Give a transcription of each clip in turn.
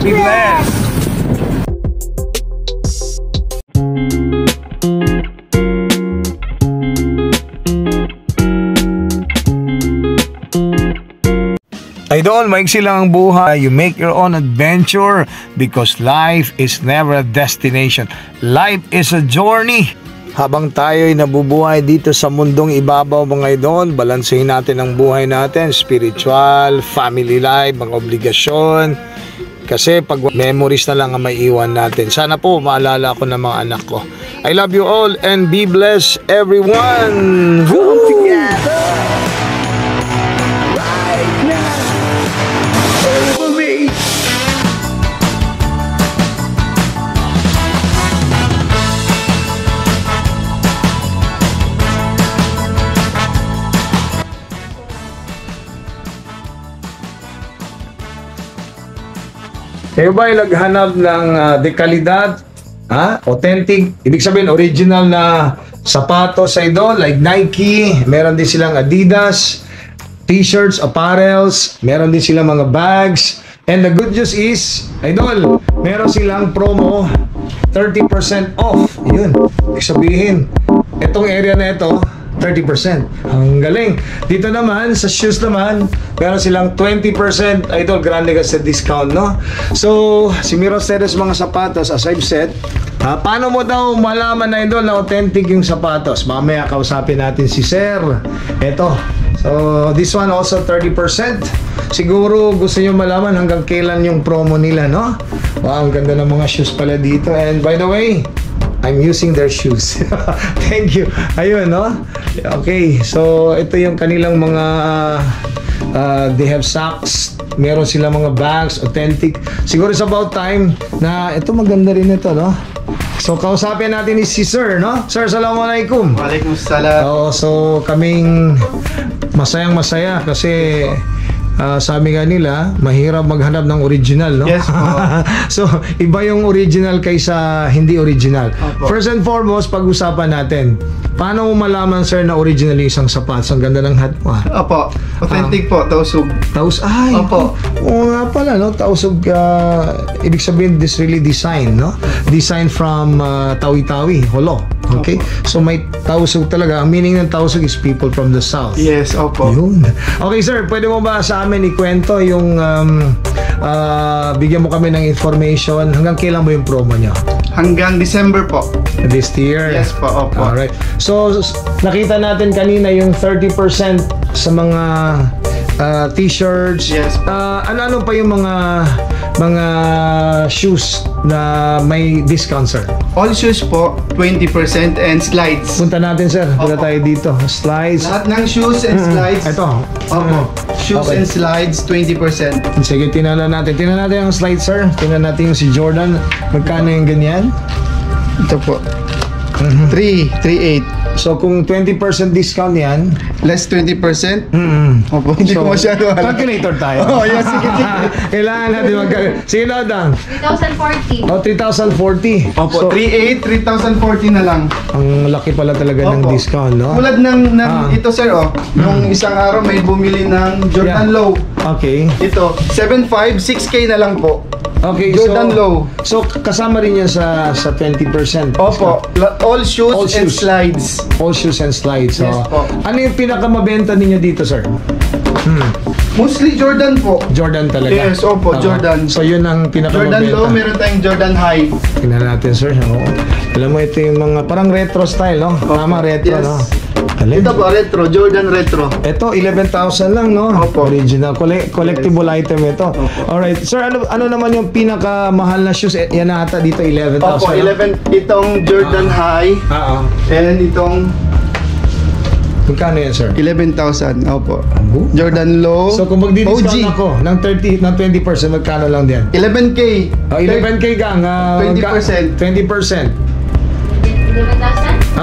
be blessed. Idol, maiksi lang ang buhay. You make your own adventure because life is never a destination. Life is a journey. Habang tayo'y nabubuhay dito sa mundong ibabaw, mga idol, balansehin natin ang buhay natin, spiritual, family life, mga obligasyon. Kasi pag memories na lang ang maiiwan natin. Sana po maalala ko ng mga anak ko. I love you all and be blessed, everyone. Come together. Kayo ba ay naghanap ng dekalidad, authentic, ibig sabihin original na sapatos sa idol, like Nike, meron din silang Adidas, t-shirts, apparels, meron din silang mga bags, and the good news is, idol, meron silang promo, 30% off, yun, ibig sabihin, itong area na ito, 30%. Ang galing. Dito naman, sa shoes naman, meron silang 20%. Idol, grande kasi discount, no? So, si Miro Ceres mga sapatos, as I've said, paano mo daw malaman na, idol, na authentic yung sapatos? Mamaya, kausapin natin si Sir. Ito. So, this one also 30%. Siguro gusto nyo malaman hanggang kailan yung promo nila, no? Wow, ang ganda ng mga shoes pala dito. And by the way, I'm using their shoes. Thank you. Ayun, no? Okay, so ito yung kanilang mga they have socks, meron sila mga bags, authentic. Siguro it's about time na ito, maganda rin ito, no? So kausapin natin si Sir, no? Sir, assalamualaikum. Waalaikumsalam. So kaming masayang masaya kasi sabi nga nila, mahirap maghanap ng original, no? Yes po. So, iba yung original kaysa hindi original. Opo. First and foremost, pag-usapan natin, paano mo malaman, sir, na original yung isang sapatos? Ang ganda ng hat mo. Opo. Authentic po, tausog. Ay, opo. Oo nga pala, no? Tausog, ibig sabihin, this really design, no? Design from Tawi-Tawi, Holo. Okay? Opo. So, may tausog talaga. Ang meaning ng tausog is people from the south. Yes, opo. Yun. Okay, sir, pwede mo ba sa amin ikwento yung bigyan mo kami ng information hanggang kailan mo yung promo nyo? Hanggang December po. This year? Yes po, opo. Alright. So, nakita natin kanina yung 30% sa mga t-shirts. Yes po. Ano pa yung mga shoes na may discount, sir? All shoes po, 20% and slides. Punta natin, sir. Punta Opo. tayo dito. Slides. Lahat ng shoes and slides. Ito. Opo. Shoes Okay. and slides, 20%. Sige, tingnan natin. Tingnan natin ang slide, sir. Tingnan natin yung si Jordan. Magkano yung ganyan? Ito po. 338. So, kung 20% discount yan, Less 20%? Opo, hindi so, ko masyado alam. calculator tayo. Oh, yes, sige. Kailangan natin sige na, Dan. 3,040. Oh, 3,040. Opo, So, 38, 3,040 na lang. ang laki pala talaga ng Opo. discount, no? Tulad ng ito, sir, nung isang araw may bumili ng Jordan Yeah. Low. Okay. Ito, 7.5, 6K na lang po. Okay, Jordan Low. So, kasama rin yan sa 20%. Opo, all shoes All and shoes. slides. All shoes and slides. Yes po. Ano yung pinakamabenta ninyo dito, sir? Mostly Jordan po. Jordan talaga? Yes, opo, Oo. Jordan. So, yun ang pinakamabenta. Jordan Low, meron tayong Jordan High. Tingnan natin, sir. Oo. Alam mo, ito yung mga parang retro style, no? Opo. Tama, retro, Yes. no? Alin? Ito po, retro, Jordan Retro. Ito, 11,000 lang, no? Opo. Original. Collectible item ito. Opo. Alright. Sir, ano naman yung pinakamahal na shoes? Yan na ata dito, 11,000. Opo, 11, itong Jordan High, Oo. and itong Magkano yan, sir? 11,000. Opo. Jordan Low, So, kung magdi-discount OG. ako ng 20%, magkano lang din? 11K. 11K gang. 20%. 20%. 11,000?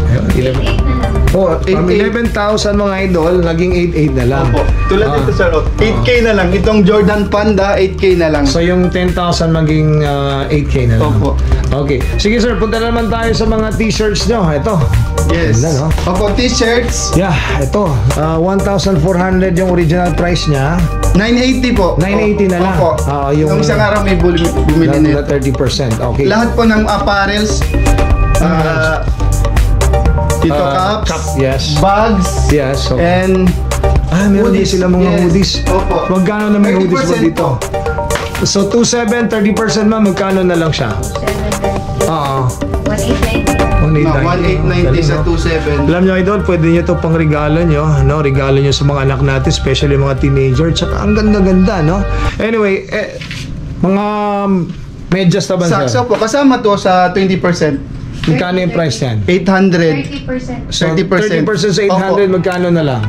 Ayun, 11. 8 na lang. Oh, from 8,800. 11,000 mga idol, naging 8,800 na lang. Opo. Tulad Ah. dito, sir, 8K na lang. Itong Jordan Panda, 8K na lang. So yung 10,000 maging 8K na lang. Opo. Okay. Sige, sir, punta na naman tayo sa mga t-shirts nyo. Ito. Yes. Ganda, no? Opo, t-shirts. Yeah, ito. 1,400 yung original price niya. 980 po. 980 na lang. Opo. Yung Nung isang araw may bumili na nito. 30%. Okay. Lahat po ng apparels, dito cups, cup, yes. bags, Yes. So, and meron din hoodies. sila mga Yes. hoodies. Opo. Magkano na may hoodies mo 30% dito? So, 2,700, 30% ma, magkano na lang siya? Oo. 1890 sa 27. Alam nyo, idol, pwede nyo ito pang regalo nyo, no? Regalo nyo sa mga anak natin, especially mga teenager. Tsaka ang ganda-ganda, no? Anyway, mga medyas na ba, sir? Sakso po, kasama to sa 20%. Magkano yung price yan? 800. 30%. So, 30%. 30% sa 800, magkano na lang?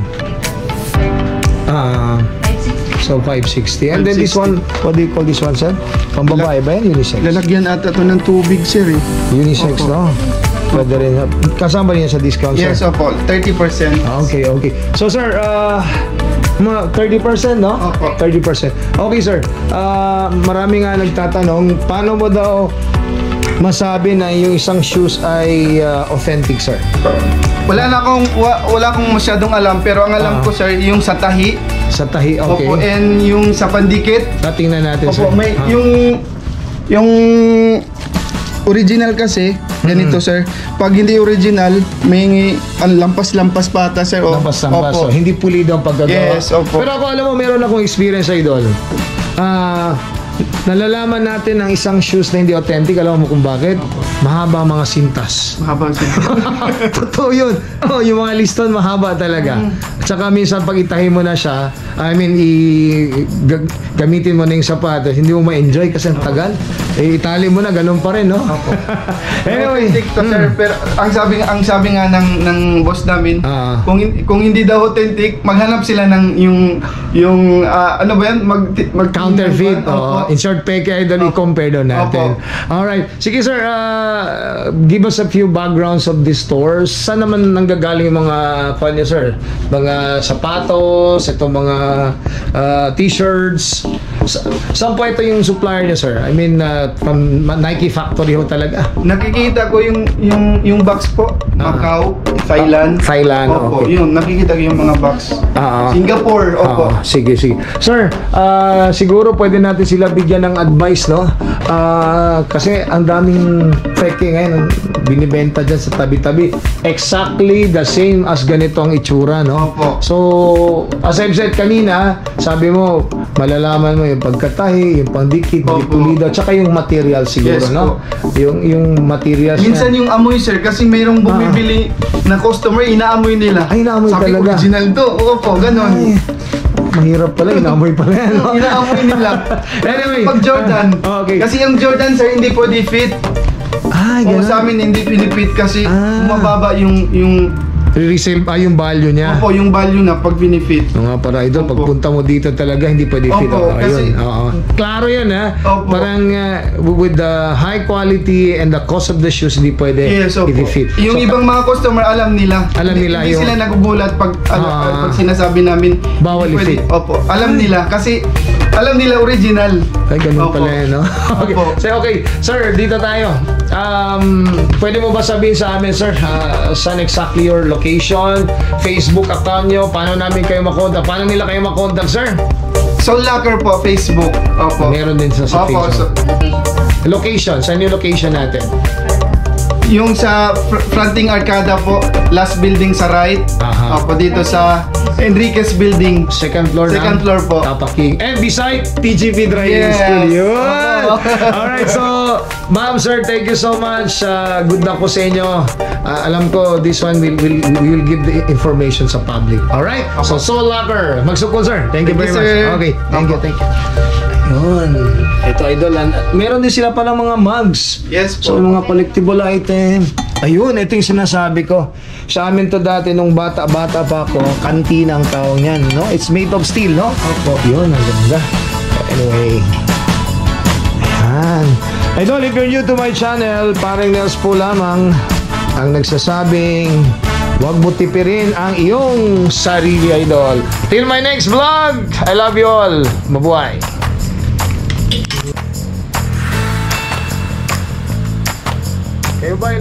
560. So, 560. And then this one, what do you call this one, sir? Pambabae ba yan? Unisex? Lalagyan ata to ng tubig, sir. Unisex, Opo. no? Pwede rin. Kasama rin yan sa discount, sir? Yes, opo. 30%. Okay, okay. So, sir, mga 30%, no? Opo. 30%. Okay, sir. Marami nga nagtatanong, paano mo daw masabi na yung isang shoes ay authentic, sir? Wala akong masyadong alam, pero ang alam ko, sir, yung sa tahi. Sa tahi, okay. Opo, and yung sa pandikit. Tingnan natin, sir. Opo, may yung original kasi, ganito, sir. Pag hindi original, may ang lampas-lampas pa ata, sir. Lampas-lampas. Opo. So, hindi pulido ang pagkagawa. Yes, opo. Pero ako, alam mo, meron akong experience sa idol. Nalalaman natin ang isang shoes na hindi authentic. Alam mo kung bakit? Mahaba ang mga sintas. Mahaba, sir. Totoo yun. Oh, yung mga liston mahaba talaga. At saka minsan pag itahin mo na siya, gamitin mo na yung sapatos, hindi mo ma-enjoy kasi ang tagal. Itali mo na, ganun pa rin, no? Anyway. Authentic to, sir. Pero ang sabi nga ng boss namin, kung hindi daw authentic, maghanap sila ng yung ano ba yan? Counterfeit. Opo. Insert peke, idol, i-compare daw natin. Alright. Sige, sir. Give us a few backgrounds of these stores. Saan naman nanggagaling yung mga kanya, sir? Mga sapatos, itong mga t-shirts. Saan po ito yung supplier niya, sir? I mean, from Nike factory ho talaga. Nakikita ko yung box po. Macau, Thailand. Thailand, Opo, okay. yun. Nakikita ko yung mga box. Ah, Singapore, opo. Sige. Sir, siguro pwede natin sila bigyan ng advice, no? Kasi ang daming peke ngayon binibenta dyan sa tabi-tabi. Exactly the same as ganito ang itsura, no? Opo. So, as I've said kanina, sabi mo, malalaman mo yung pagkatahi, yung pandikit, yung Opo. pulido, tsaka yung material siguro, Yes, no? Yung materials Minsan niya. yung amoy, sir, kasi mayroong bumibili na customer, inaamoy nila. Ay, inaamoy Sabi, talaga. original to. Opo, ganon. Ay, mahirap pala, inamoy pala yan, no? Inaamoy nila. Anyway. Pag Jordan. Okay. Kasi yung Jordan, sir, hindi pwede fit. Ay, Kung ganun. sa amin, hindi pinipit kasi mababa yung Re-resale yung value niya. opo, yung value na pag pinifit. Mga para idol, Opo. pagpunta mo dito talaga hindi pwede fit. Opo, kasi- Ayun. Oo. Klaro yan, ha? Opo. Parang with the high quality and the cost of the shoes, hindi pwede Yes, opo. i-fit. Yung So, ibang mga customer, alam nila. Alam nila Hindi yung- sila nagugulat pag sinasabi namin. Bawal hindi pwede. i-fit. Opo, alam nila. Kasi alam nila original. Ay, ganun Opo. pala yan, no? Okay. Opo. So, okay. Sir, dito tayo. Pwede mo ba sabihin sa amin, sir, saan exactly your location, Facebook account nyo, paano namin kayo makontak? Paano nila kayo makontak, sir? Soul Locker po, Facebook. Opo. Meron din sa Opo, Facebook. Location. Location, saan yung location natin? Yung sa fronting Arcada po, last building sa right. Aha. Opo, dito sa Enriquez Building. Second floor na. Second floor po. Tapaking. And beside, TGP Driving Yes. School. Yun! Opo. Alright, so, ma'am, sir, thank you so much. Good luck po sa inyo. Alam ko, this one will give the information sa public. Alright? So, Soul Locker. Magsukol, sir. Thank you very Thank you, much. sir. Okay, thank you. Yun. Ito, idol. Meron din sila palang mga mugs. Yes po. So, mga collectible item. Ayun, ito yung sinasabi ko. Sa amin to dati, nung bata-bata pa ako, kantina ang tawag niyan, no? It's made of steel, no? Opo. Yun, ang ganda. Anyway. Ayan. Idol, if you're new to my channel, parang Nels po lamang ang nagsasabing huwag mo tipirin ang iyong sarili, idol. Till my next vlog, I love you all. Mabuhay. Kayo ba?